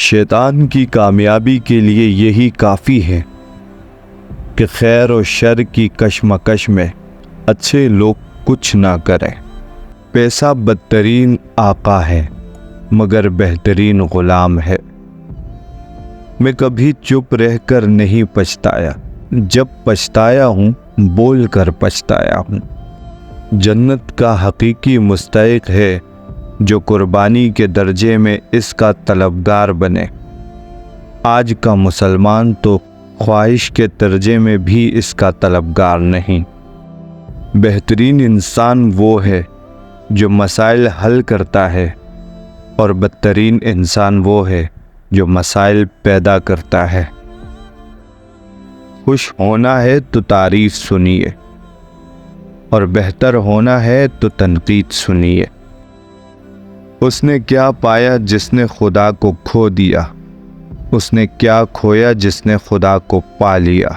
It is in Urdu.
شیطان کی کامیابی کے لیے یہی کافی ہے کہ خیر و شر کی کشمکش میں اچھے لوگ کچھ نہ کریں۔ پیسہ بدترین آقا ہے مگر بہترین غلام ہے۔ میں کبھی چپ رہ کر نہیں پچھتایا، جب پچھتایا ہوں بول کر پچھتایا ہوں۔ جنت کا حقیقی مستحق ہے جو قربانی کے درجے میں اس کا طلبگار بنے۔ آج کا مسلمان تو خواہش کے درجے میں بھی اس کا طلبگار نہیں۔ بہترین انسان وہ ہے جو مسائل حل کرتا ہے اور بدترین انسان وہ ہے جو مسائل پیدا کرتا ہے۔ خوش ہونا ہے تو تعریف سنیے اور بہتر ہونا ہے تو تنقید سنیے۔ اس نے کیا پایا جس نے خدا کو کھو دیا؟ اس نے کیا کھویا جس نے خدا کو پا لیا؟